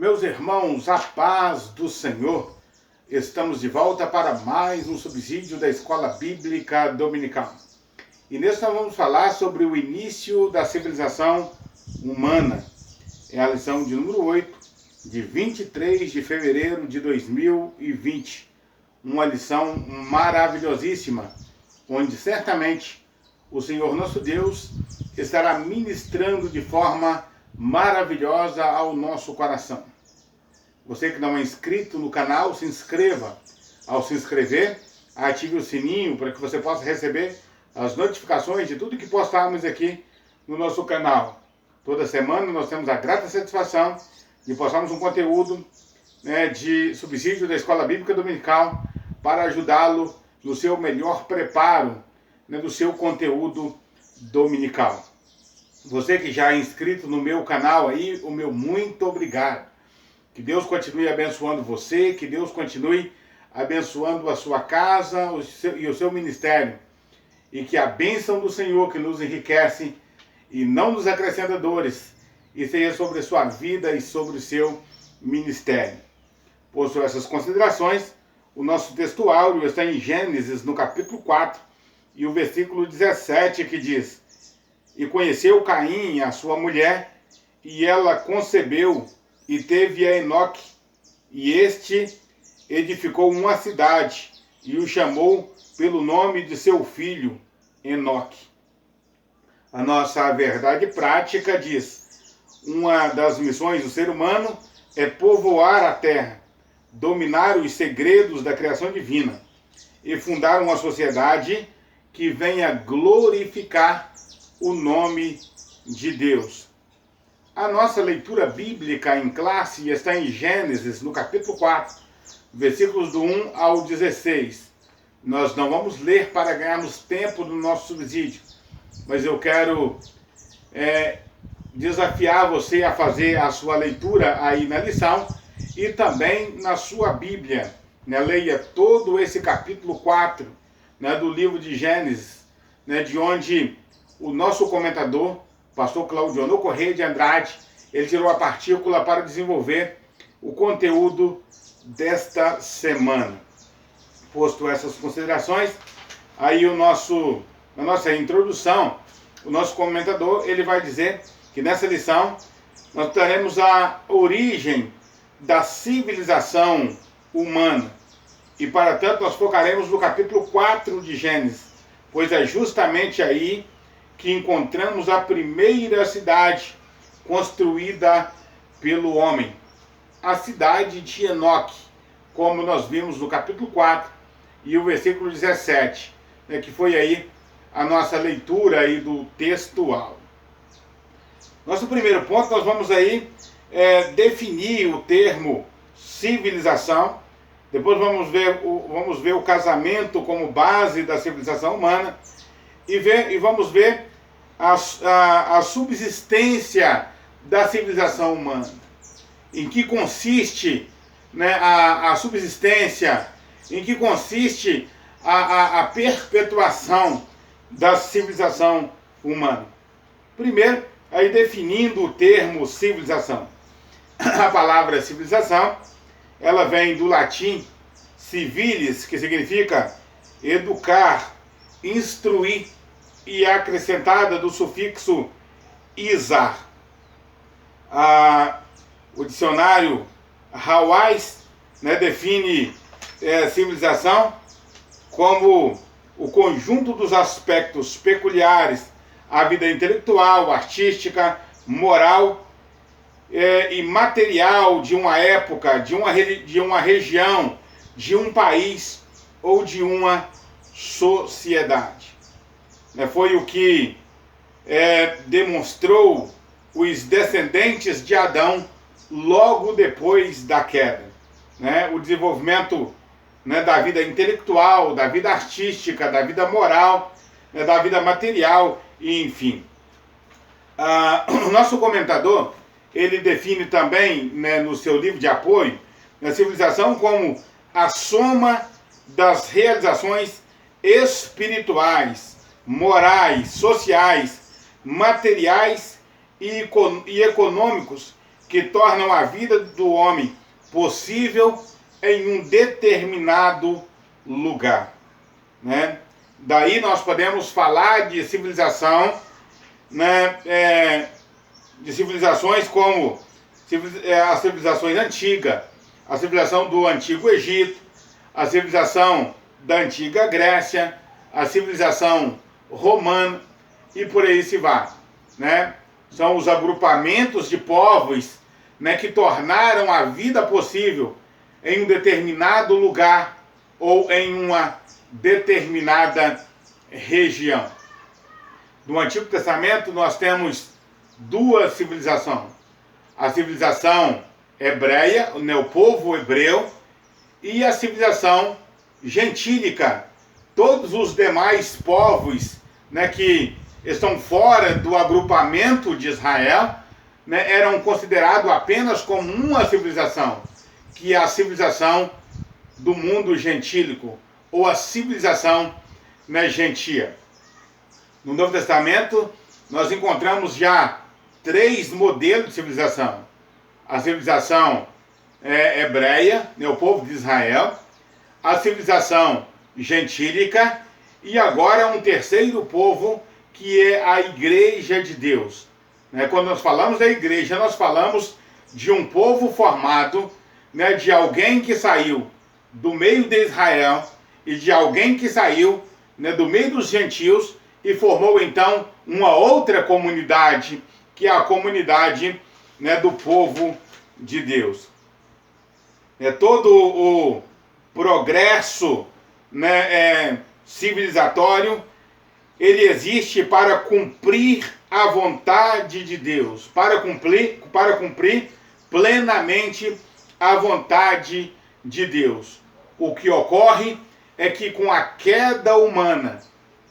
Meus irmãos, a paz do Senhor, estamos de volta para mais um subsídio da Escola Bíblica Dominical. E nesse nós vamos falar sobre o início da civilização humana. É a lição de número 8, de 23 de fevereiro de 2020. Uma lição maravilhosíssima, onde certamente o Senhor nosso Deus estará ministrando de forma maravilhosa ao nosso coração. Você que não é inscrito no canal, se inscreva. Ao se inscrever, ative o sininho para que você possa receber as notificações de tudo que postarmos aqui no nosso canal. Toda semana nós temos a grata satisfação de postarmos um conteúdo de subsídio da Escola Bíblica Dominical para ajudá-lo no seu melhor preparo do seu conteúdo dominical. Você que já é inscrito no meu canal aí, o meu muito obrigado. Que Deus continue abençoando você, que Deus continue abençoando a sua casa e o seu ministério. E que a bênção do Senhor que nos enriquece e não nos acrescenta dores, e seja sobre a sua vida e sobre o seu ministério. Posto essas considerações, o nosso texto áureo está em Gênesis, no capítulo 4, e o versículo 17, que diz: E conheceu Caim, a sua mulher, e ela concebeu, e teve a Enoque, e este edificou uma cidade, e o chamou pelo nome de seu filho, Enoque. A nossa verdade prática diz: uma das missões do ser humano é povoar a terra, dominar os segredos da criação divina e fundar uma sociedade que venha glorificar o nome de Deus. A nossa leitura bíblica em classe está em Gênesis, no capítulo 4, versículos do 1 ao 16. Nós não vamos ler para ganharmos tempo no nosso subsídio, mas eu quero desafiar você a fazer a sua leitura aí na lição e também na sua Bíblia. Leia todo esse capítulo 4 do livro de Gênesis, de onde o nosso comentador, pastor Claudionor Correia de Andrade, ele tirou a partícula para desenvolver o conteúdo desta semana. Posto essas considerações, aí na nossa introdução, o nosso comentador ele vai dizer que nessa lição nós teremos a origem da civilização humana. E para tanto nós focaremos no capítulo 4 de Gênesis, pois é justamente aí que encontramos a primeira cidade construída pelo homem, a cidade de Enoque, como nós vimos no capítulo 4 e o versículo 17, que foi aí a nossa leitura aí do textual. Nosso primeiro ponto, nós vamos aí definir o termo civilização. Depois vamos ver o casamento como base da civilização humana e vamos ver a subsistência da civilização humana. Em que consiste a subsistência, em que consiste a perpetuação da civilização humana. Primeiro, aí definindo o termo civilização. A palavra civilização, ela vem do latim civilis, que significa educar, instruir, e acrescentada do sufixo isar. O dicionário Hawais define civilização como o conjunto dos aspectos peculiares à vida intelectual, artística, moral e material de uma época, de uma região, de um país ou de uma sociedade. Foi o que demonstrou os descendentes de Adão logo depois da queda. O desenvolvimento da vida intelectual, da vida artística, da vida moral, da vida material, e enfim. O nosso comentador, ele define também, no seu livro de apoio, a civilização como a soma das realizações espirituais, morais, sociais, materiais e econômicos que tornam a vida do homem possível em um determinado lugar, né? Daí nós podemos falar de civilização, né, de civilizações como as civilizações antigas, a civilização do Antigo Egito, a civilização da Antiga Grécia, a civilização romana e por aí se vai, né? São os agrupamentos de povos, né, que tornaram a vida possível em um determinado lugar ou em uma determinada região. No Antigo Testamento nós temos duas civilizações. A civilização hebreia, né, o povo hebreu, e a civilização gentílica. Todos os demais povos, né, que estão fora do agrupamento de Israel, né, eram considerados apenas como uma civilização, que é a civilização do mundo gentílico, ou a civilização, né, gentia. No Novo Testamento, nós encontramos já 3 modelos de civilização. A civilização hebreia, né, o povo de Israel, a civilização gentílica e agora um terceiro povo, que é a Igreja de Deus. Né, quando nós falamos da igreja, nós falamos de um povo formado, né, de alguém que saiu do meio de Israel e de alguém que saiu, né, do meio dos gentios e formou então uma outra comunidade, que é a comunidade, né, do povo de Deus. Todo o progresso, né, civilizatório, ele existe para cumprir a vontade de Deus, para cumprir plenamente a vontade de Deus. O que ocorre é que com a queda humana,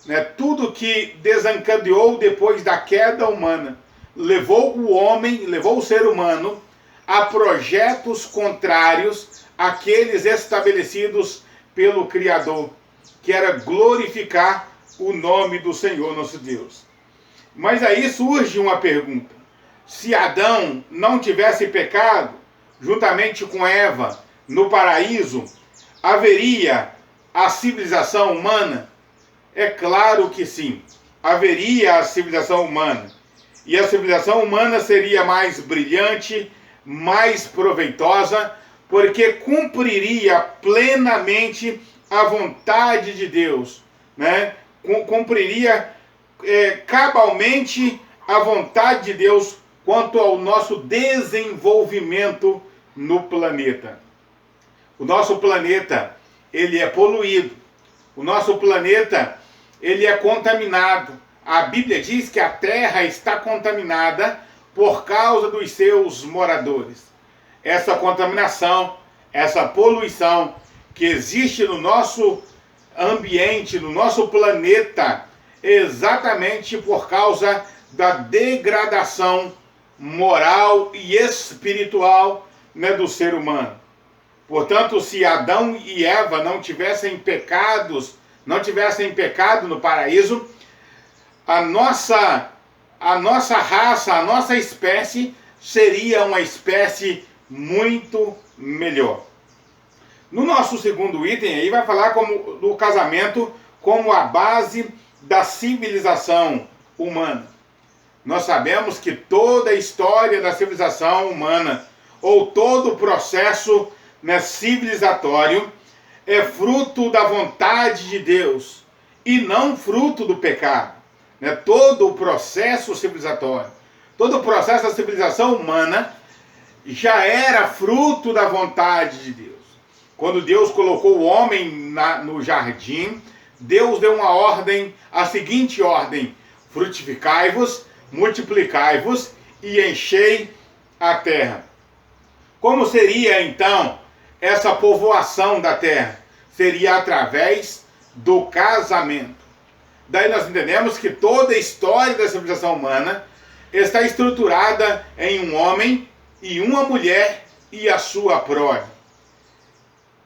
né, tudo que desencadeou depois da queda humana, levou o homem, levou o ser humano a projetos contrários àqueles estabelecidos pelo Criador, que era glorificar o nome do Senhor nosso Deus. Mas aí surge uma pergunta: se Adão não tivesse pecado, juntamente com Eva, no paraíso, haveria a civilização humana? É claro que sim, haveria a civilização humana. E a civilização humana seria mais brilhante, mais proveitosa, porque cumpriria plenamente a vontade de Deus, né? Cumpriria cabalmente a vontade de Deus quanto ao nosso desenvolvimento no planeta. O nosso planeta, ele é poluído. O nosso planeta, ele é contaminado. A Bíblia diz que a terra está contaminada por causa dos seus moradores. Essa contaminação, essa poluição que existe no nosso ambiente, no nosso planeta, exatamente por causa da degradação moral e espiritual, né, do ser humano. Portanto, se Adão e Eva não tivessem pecado no paraíso, a nossa raça, a nossa espécie seria uma espécie muito melhor. No nosso segundo item aí vai falar do casamento como a base da civilização humana. Nós sabemos que toda a história da civilização humana, ou todo o processo, né, civilizatório, é fruto da vontade de Deus e não fruto do pecado. Né? Todo o processo civilizatório, todo o processo da civilização humana já era fruto da vontade de Deus. Quando Deus colocou o homem no jardim, Deus deu uma ordem, a seguinte ordem: frutificai-vos, multiplicai-vos e enchei a terra. Como seria então essa povoação da terra? Seria através do casamento. Daí nós entendemos que toda a história da civilização humana está estruturada em um homem e uma mulher e a sua prole.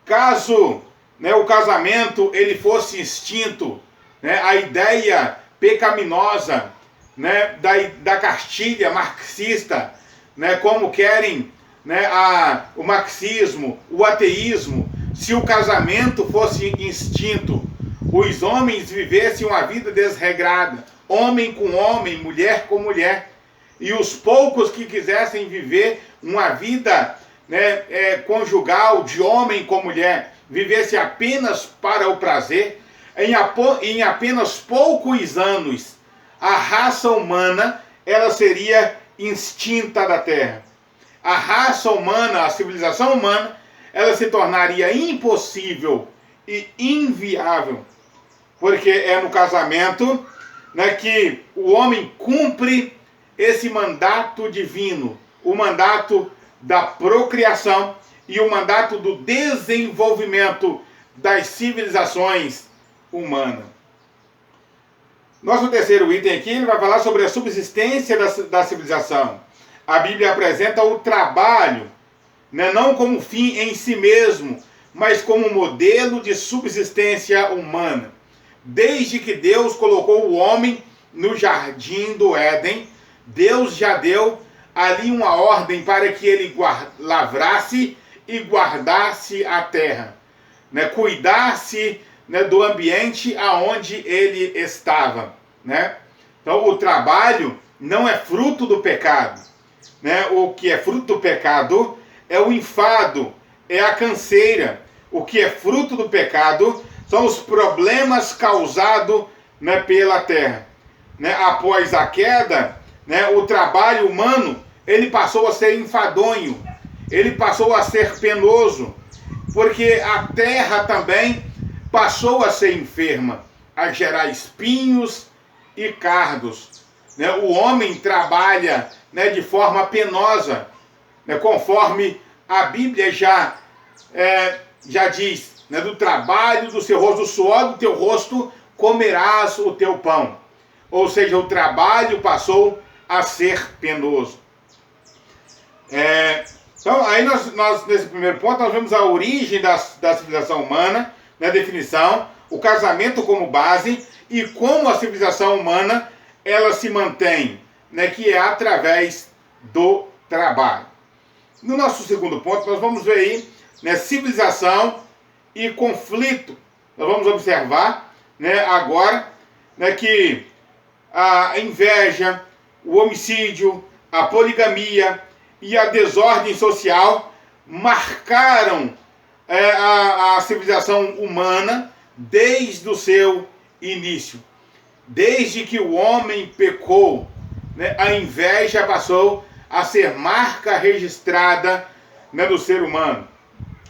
Caso, né, o casamento ele fosse extinto, né, a ideia pecaminosa, né, da cartilha marxista né, como querem, né, o marxismo, o ateísmo, se o casamento fosse instinto, os homens vivessem uma vida desregrada, homem com homem, mulher com mulher, e os poucos que quisessem viver uma vida, né, conjugal, de homem com mulher, vivesse apenas para o prazer, em apenas poucos anos, a raça humana ela seria extinta da Terra. A raça humana, a civilização humana, ela se tornaria impossível e inviável, porque é no casamento, né, que o homem cumpre esse mandato divino, o mandato da procriação e o mandato do desenvolvimento das civilizações humanas. Nosso terceiro item aqui, ele vai falar sobre a subsistência da civilização. A Bíblia apresenta o trabalho, né, não como fim em si mesmo, mas como modelo de subsistência humana. Desde que Deus colocou o homem no jardim do Éden, Deus já deu ali uma ordem para que ele lavrasse e guardasse a terra, né, cuidasse, né, do ambiente aonde ele estava, né? Então o trabalho não é fruto do pecado, né? O que é fruto do pecado é o enfado, é a canseira. O que é fruto do pecado são os problemas causados, né, pela terra, né? Após a queda, né, o trabalho humano ele passou a ser enfadonho, ele passou a ser penoso, porque a terra também passou a ser enferma, a gerar espinhos e cardos, né? O homem trabalha, né, de forma penosa, né, conforme a Bíblia já diz, né, do trabalho do seu rosto, do suor do teu rosto comerás o teu pão. Ou seja, o trabalho passou a ser penoso. Então, aí nós, nesse primeiro ponto, nós vemos a origem da civilização humana, na definição, o casamento como base e como a civilização humana ela se mantém, né, que é através do trabalho. No nosso segundo ponto, nós vamos ver aí, né, civilização e conflito. Nós vamos observar, né, agora, né, que a inveja, o homicídio, a poligamia e a desordem social marcaram a civilização humana desde o seu início. Desde que o homem pecou, né, a inveja passou a ser marca registrada, né, do ser humano.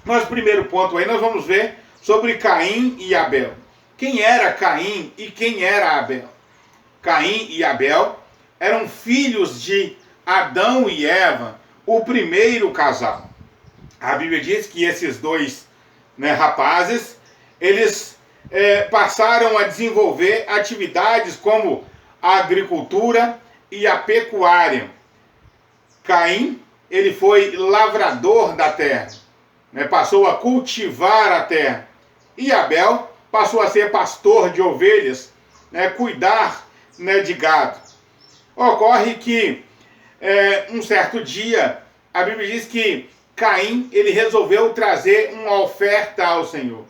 Nosso primeiro ponto aí nós vamos ver sobre Caim e Abel. Quem era Caim e quem era Abel? Caim e Abel eram filhos de Adão e Eva, o primeiro casal. A Bíblia diz que esses dois, né, rapazes, eles passaram a desenvolver atividades como a agricultura e a pecuária. Caim, ele foi lavrador da terra, né, passou a cultivar a terra. E Abel passou a ser pastor de ovelhas, né, cuidar, né, de gado. Ocorre que um certo dia, a Bíblia diz que Caim, ele resolveu trazer uma oferta ao Senhor.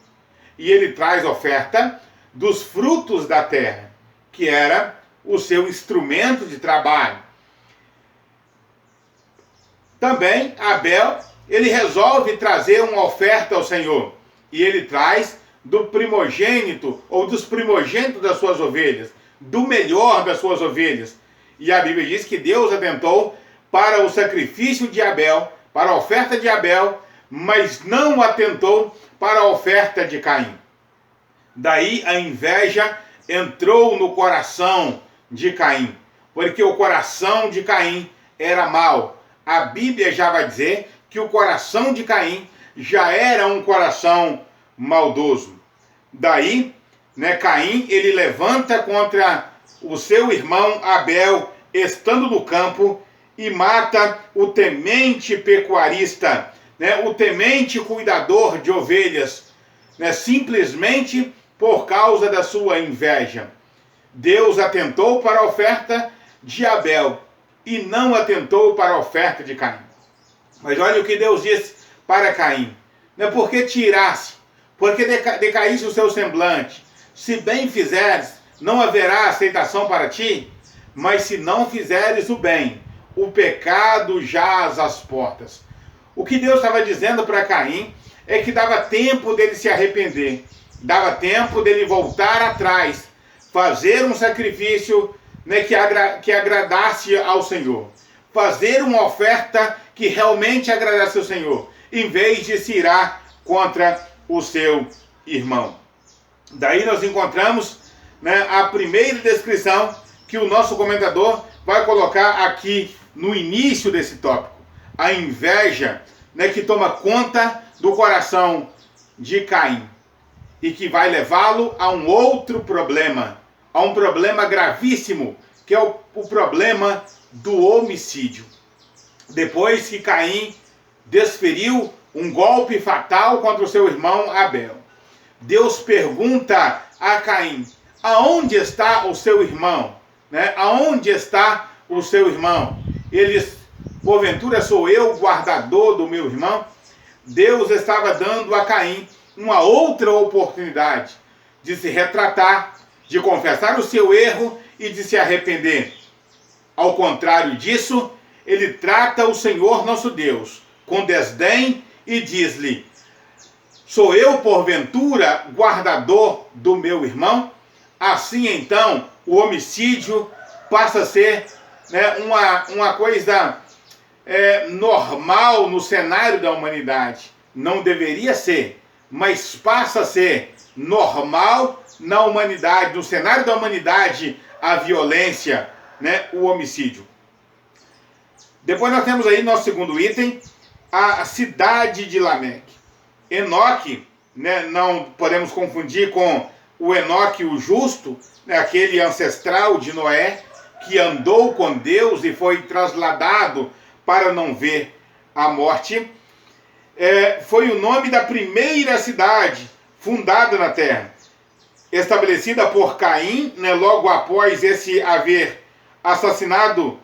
E ele traz oferta dos frutos da terra, que era o seu instrumento de trabalho. Também Abel, ele resolve trazer uma oferta ao Senhor. E ele traz do primogênito, ou dos primogênitos das suas ovelhas, do melhor das suas ovelhas. E a Bíblia diz que Deus atentou para o sacrifício de Abel, para a oferta de Abel, mas não atentou para a oferta de Caim. Daí a inveja entrou no coração de Caim, porque o coração de Caim era mau. A Bíblia já vai dizer que o coração de Caim já era um coração maldoso. Daí, né, Caim, ele levanta contra o seu irmão Abel, estando no campo, e mata o temente pecuarista, né, o temente cuidador de ovelhas, né, simplesmente por causa da sua inveja. Deus atentou para a oferta de Abel e não atentou para a oferta de Caim. Mas olha o que Deus disse para Caim. Não é porque tirasse, porque decaísse o seu semblante. Se bem fizeres, não haverá aceitação para ti, mas se não fizeres o bem, o pecado jaz às portas. O que Deus estava dizendo para Caim é que dava tempo dele se arrepender, dava tempo dele voltar atrás, fazer um sacrifício, né, que agradasse ao Senhor, fazer uma oferta que realmente agradasse ao Senhor, em vez de se irar contra o seu irmão. Daí nós encontramos, né, a primeira descrição que o nosso comentador vai colocar aqui no início desse tópico. A inveja, né, que toma conta do coração de Caim e que vai levá-lo a um outro problema, a um problema gravíssimo, que é o problema do homicídio. Depois que Caim desferiu um golpe fatal contra o seu irmão Abel, Deus pergunta a Caim: aonde está o seu irmão? Né? Aonde está o seu irmão? Ele diz: porventura sou eu o guardador do meu irmão? Deus estava dando a Caim uma outra oportunidade de se retratar, de confessar o seu erro e de se arrepender. Ao contrário disso, ele trata o Senhor nosso Deus com desdém e diz-lhe: sou eu porventura guardador do meu irmão? Assim então o homicídio passa a ser, né, uma coisa normal no cenário da humanidade. Não deveria ser, mas passa a ser normal na humanidade, no cenário da humanidade, a violência, né, o homicídio. Depois nós temos aí nosso segundo item, a cidade de Lameque. Enoque, né, não podemos confundir com o Enoque o justo, né, aquele ancestral de Noé, que andou com Deus e foi trasladado para não ver a morte. Foi o nome da primeira cidade fundada na terra, estabelecida por Caim, né, logo após esse haver assassinado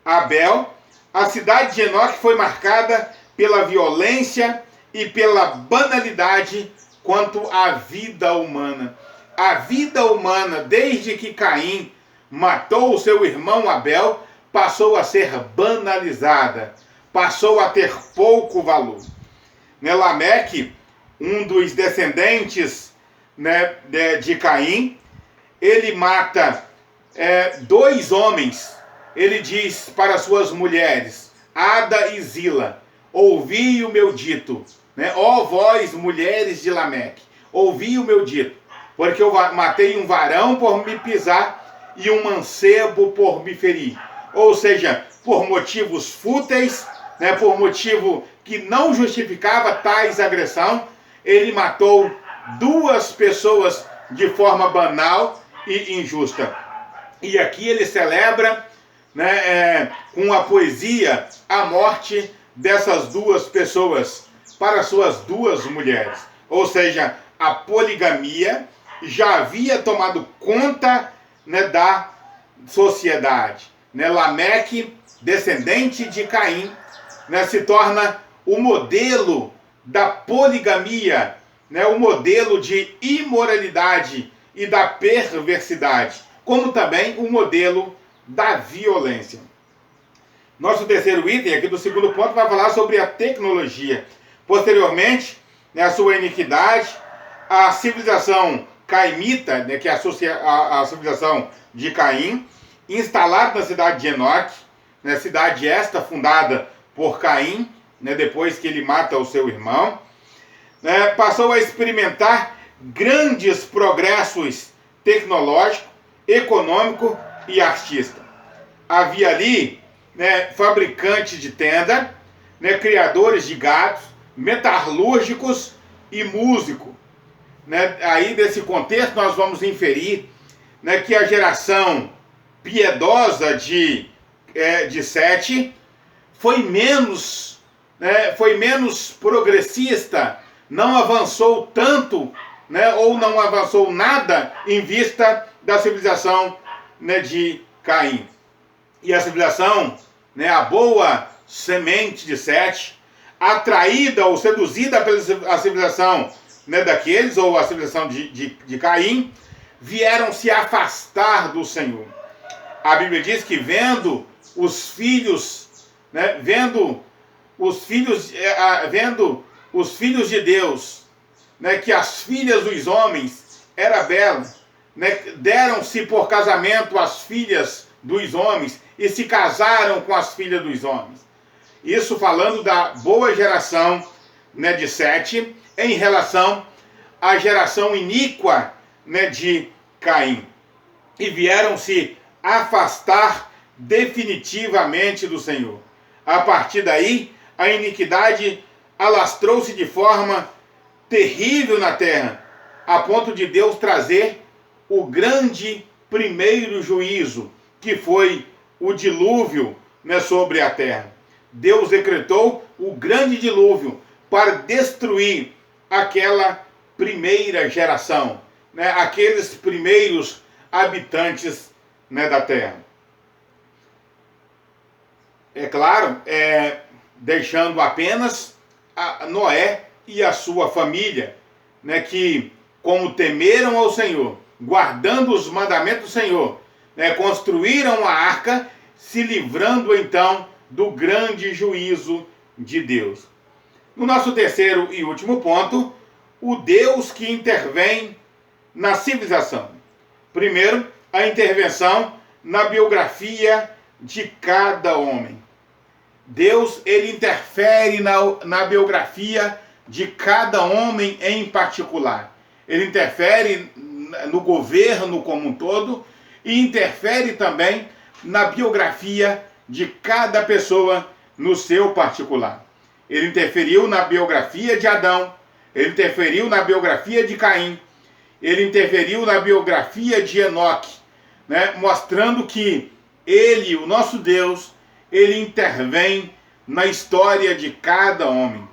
Abel. A cidade de Enoque foi marcada pela violência e pela banalidade quanto à vida humana. A vida humana, desde que Caim matou o seu irmão Abel, passou a ser banalizada, passou a ter pouco valor. Lameque, um dos descendentes, né, de Caim, ele mata 2 homens. Ele diz para suas mulheres, Ada e Zila: ouvi o meu dito, né? Ó vós, mulheres de Lameque, ouvi o meu dito, porque eu matei um varão por me pisar e um mancebo por me ferir. Ou seja, por motivos fúteis, né, por motivo que não justificava tais agressão, ele matou 2 pessoas de forma banal e injusta. E aqui ele celebra, né, com a poesia, a morte dessas 2 pessoas para suas 2 mulheres. Ou seja, a poligamia já havia tomado conta, né, da sociedade. Né? Lameque, descendente de Caim, né, se torna o modelo da poligamia, né, o modelo de imoralidade e da perversidade, como também o modelo da violência. Nosso terceiro item, aqui do segundo ponto, vai falar sobre a tecnologia. Posteriormente, né, a sua iniquidade, a civilização caimita, né, que associa a civilização de Caim, instalada na cidade de Enoque, né, cidade esta fundada por Caim, né, depois que ele mata o seu irmão, né, passou a experimentar grandes progressos tecnológico, econômico e artista. Havia ali, né, fabricantes de tenda, né, criadores de gados, metalúrgicos e músicos. Né? Aí, desse contexto, nós vamos inferir, né, que a geração piedosa de Sete foi menos progressista, não avançou tanto, né, ou não avançou nada em vista da civilização, né, de Caim. E a civilização né, a boa semente de Sete, atraída ou seduzida pela civilização, né, daqueles, ou a civilização de Caim, vieram se afastar do Senhor. A Bíblia diz que vendo os filhos, né, vendo os filhos de Deus, né, que as filhas dos homens eram belas, né, deram-se por casamento as filhas dos homens e se casaram com as filhas dos homens. Isso falando da boa geração, né, de Sete, em relação à geração iníqua, né, de Caim. E vieram se afastar definitivamente do Senhor. A partir daí, a iniquidade alastrou-se de forma terrível na terra, a ponto de Deus trazer o grande primeiro juízo, que foi o dilúvio, né, sobre a terra. Deus decretou o grande dilúvio para destruir aquela primeira geração, né, aqueles primeiros habitantes, né, da terra. É claro, deixando apenas a Noé e a sua família, né, que, como temeram ao Senhor, guardando os mandamentos do Senhor, né, construíram a arca, se livrando então do grande juízo de Deus. No nosso terceiro e último ponto, o Deus que intervém na civilização. Primeiro, a intervenção na biografia de cada homem. Deus, ele interfere na biografia de cada homem em particular. Ele interfere no governo como um todo e interfere também na biografia de cada pessoa no seu particular. Ele interferiu na biografia de Adão, ele interferiu na biografia de Caim, ele interferiu na biografia de Enoque, né, mostrando que ele, o nosso Deus, ele intervém na história de cada homem.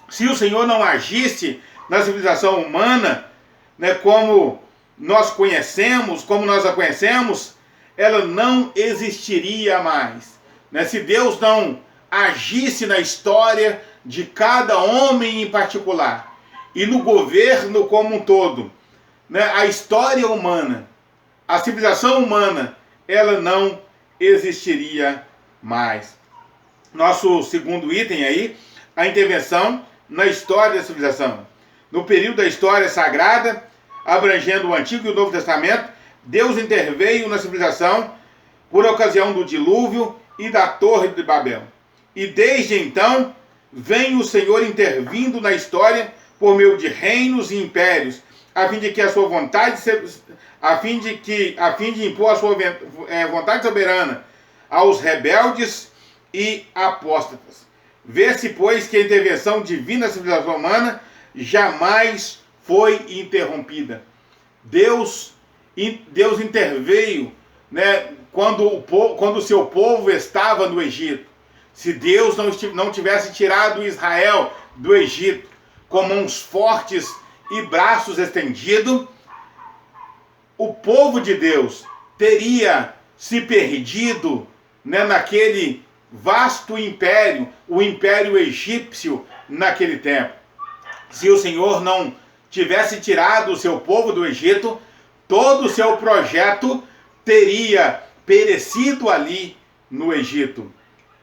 Se o Senhor não agisse na civilização humana, né, como nós conhecemos, como nós a conhecemos, ela não existiria mais. Né? Se Deus não agisse na história de cada homem em particular e no governo como um todo, né, a história humana, a civilização humana, ela não existiria mais. Nosso segundo item aí, a intervenção na história da civilização. No período da história sagrada, abrangendo o Antigo e o Novo Testamento, Deus interveio na civilização por ocasião do dilúvio e da Torre de Babel. E desde então, vem o Senhor intervindo na história por meio de reinos e impérios, a fim de que a sua vontade, a fim de impor a sua vontade soberana aos rebeldes e apóstatas. Vê-se, pois, que a intervenção divina na civilização humana jamais foi interrompida. Deus interveio, né, quando o seu povo estava no Egito. Se Deus não tivesse tirado Israel do Egito com mãos fortes e braços estendidos, o povo de Deus teria se perdido, né, naquele vasto império, o império egípcio naquele tempo. Se o Senhor não tivesse tirado o seu povo do Egito, todo o seu projeto teria perecido ali no Egito.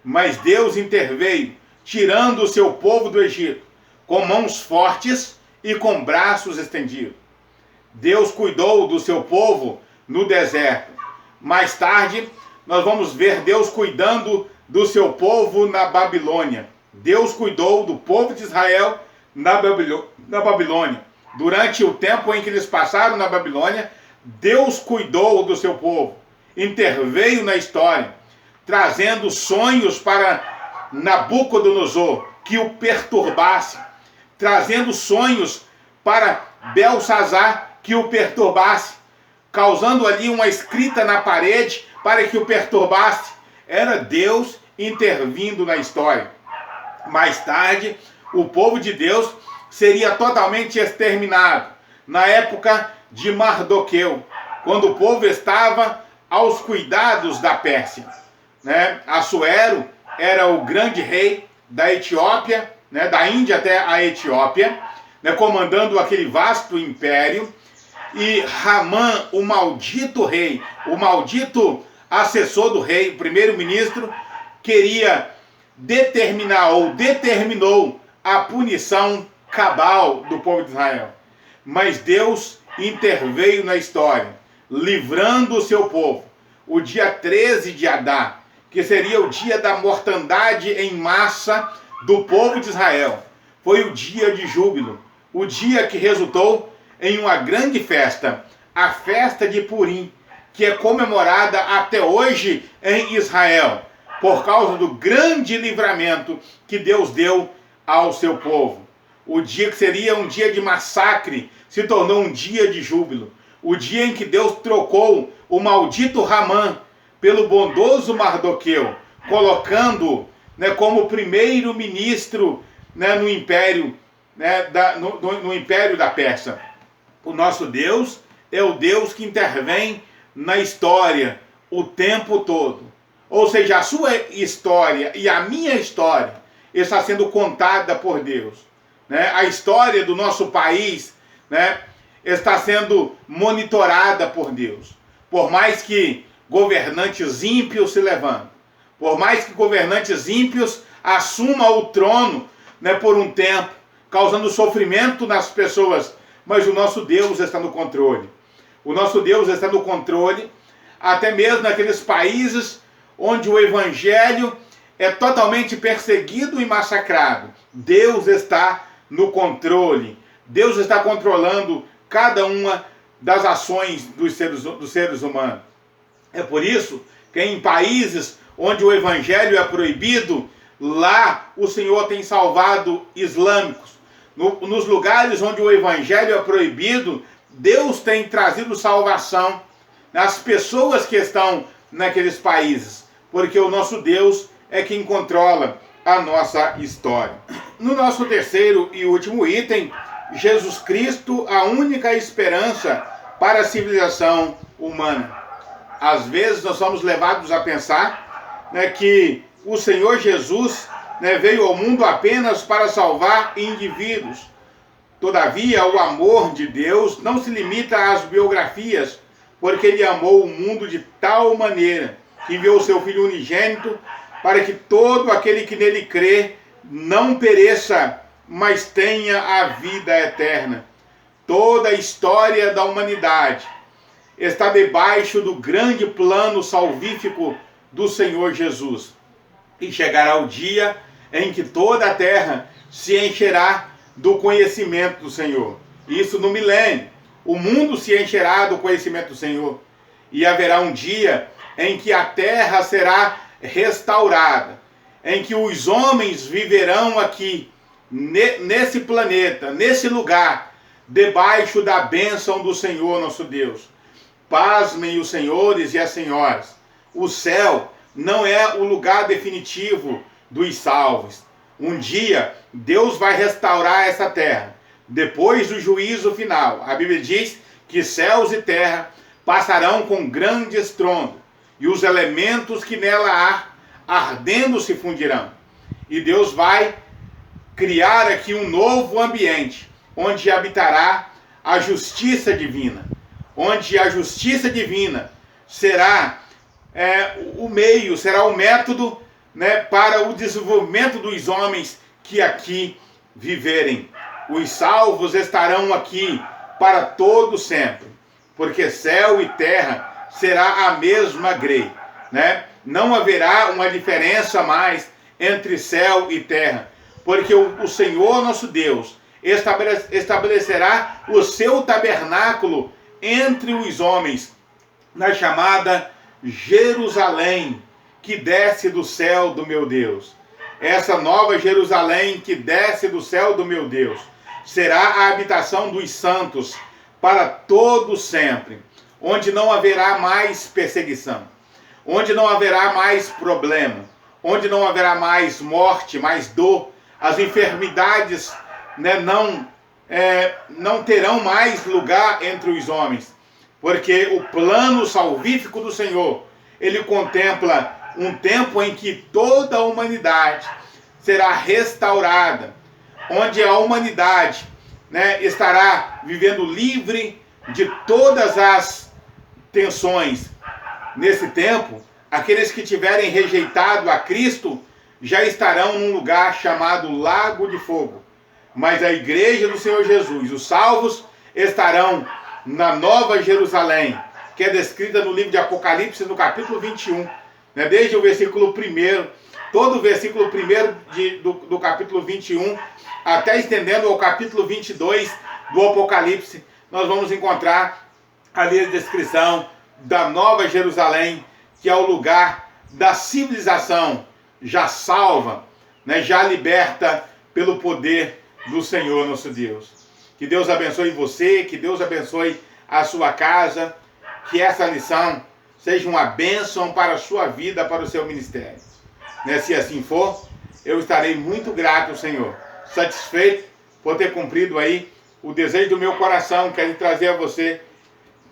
Mas Deus interveio, tirando o seu povo do Egito, com mãos fortes e com braços estendidos. Deus cuidou do seu povo no deserto. Mais tarde, nós vamos ver Deus cuidando do seu povo na Babilônia. Deus cuidou do povo de Israel na Babilônia. Durante o tempo em que eles passaram na Babilônia, Deus cuidou do seu povo, interveio na história, trazendo sonhos para Nabucodonosor, que o perturbasse, trazendo sonhos para Belsazar, que o perturbasse, causando ali uma escrita na parede para que o perturbasse. Era Deus intervindo na história. Mais tarde, o povo de Deus seria totalmente exterminado, na época de Mardoqueu, quando o povo estava aos cuidados da Pérsia. né? Assuero era o grande rei da Etiópia, né? Da Índia até a Etiópia, né? Comandando aquele vasto império. E Ramã, o maldito rei, o maldito assessor do rei, o primeiro-ministro, queria determinar ou determinou a punição cabal do povo de Israel. Mas Deus interveio na história, livrando o seu povo. O dia 13 de Adar, que seria o dia da mortandade em massa do povo de Israel, foi o dia de júbilo, o dia que resultou em uma grande festa, a festa de Purim, que é comemorada até hoje em Israel, por causa do grande livramento que Deus deu ao seu povo. O dia que seria um dia de massacre se tornou um dia de júbilo. O dia em que Deus trocou o maldito Ramã pelo bondoso Mardoqueu, colocando, né, como primeiro-ministro, né, no império, né, no império da Pérsia. O nosso Deus é o Deus que intervém na história o tempo todo. Ou seja, a sua história e a minha história está sendo contada por Deus, né? A história do nosso país, né, está sendo monitorada por Deus. Por mais que governantes ímpios se levantem, por mais que governantes ímpios assumam o trono, né, por um tempo, causando sofrimento nas pessoas, mas o nosso Deus está no controle. O nosso Deus está no controle, até mesmo naqueles países onde o evangelho é totalmente perseguido e massacrado. Deus está no controle. Deus está controlando cada uma das ações dos seres humanos. É por isso que em países onde o evangelho é proibido, lá o Senhor tem salvado islâmicos. Nos lugares onde o evangelho é proibido, Deus tem trazido salvação às pessoas que estão naqueles países, porque o nosso Deus é quem controla a nossa história. No nosso terceiro e último item, Jesus Cristo, a única esperança para a civilização humana. Às vezes nós somos levados a pensar, né, que o Senhor Jesus, né, veio ao mundo apenas para salvar indivíduos. Todavia, o amor de Deus não se limita às biografias, porque Ele amou o mundo de tal maneira que enviou o seu Filho unigênito para que todo aquele que nele crê não pereça, mas tenha a vida eterna. Toda a história da humanidade está debaixo do grande plano salvífico do Senhor Jesus. E chegará o dia em que toda a terra se encherá do conhecimento do Senhor. Isso no milênio. O mundo se encherá do conhecimento do Senhor. E haverá um dia em que a terra será restaurada, em que os homens viverão aqui, nesse planeta, nesse lugar, debaixo da bênção do Senhor nosso Deus. Pasmem os senhores e as senhoras. O céu não é o lugar definitivo dos salvos. Um dia, Deus vai restaurar essa terra, depois do juízo final. A Bíblia diz que céus e terra passarão com grande estrondo, e os elementos que nela há, ardendo se fundirão. E Deus vai criar aqui um novo ambiente, onde habitará a justiça divina, onde a justiça divina será o meio, será o método, né, para o desenvolvimento dos homens que aqui viverem. Os salvos estarão aqui para todo sempre, porque céu e terra será a mesma grei, né? Não haverá uma diferença mais entre céu e terra, porque o Senhor nosso Deus estabelecerá o seu tabernáculo entre os homens, na chamada Jerusalém, que desce do céu do meu Deus. Essa nova Jerusalém que desce do céu do meu Deus será a habitação dos santos para todo sempre, onde não haverá mais perseguição, onde não haverá mais problema, onde não haverá mais morte, mais dor. As enfermidades, né, não terão mais lugar entre os homens, porque o plano salvífico do Senhor, ele contempla um tempo em que toda a humanidade será restaurada, onde a humanidade, né, estará vivendo livre de todas as tensões. Nesse tempo, aqueles que tiverem rejeitado a Cristo já estarão num lugar chamado Lago de Fogo. Mas a igreja do Senhor Jesus, os salvos, estarão na Nova Jerusalém, que é descrita no livro de Apocalipse, no capítulo 21, né? Desde o versículo 1, todo o versículo 1 do capítulo 21, até estendendo ao capítulo 22 do Apocalipse, nós vamos encontrar ali a descrição da Nova Jerusalém, que é o lugar da civilização já salva, né? Já liberta pelo poder do Senhor nosso Deus. Que Deus abençoe você, que Deus abençoe a sua casa, que essa lição seja uma bênção para a sua vida, para o seu ministério. Né? Se assim for, eu estarei muito grato, Senhor, satisfeito por ter cumprido aí o desejo do meu coração, que é de trazer a você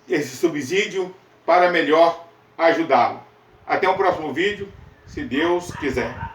esse subsídio para melhor ajudá-lo. Até o próximo vídeo, se Deus quiser.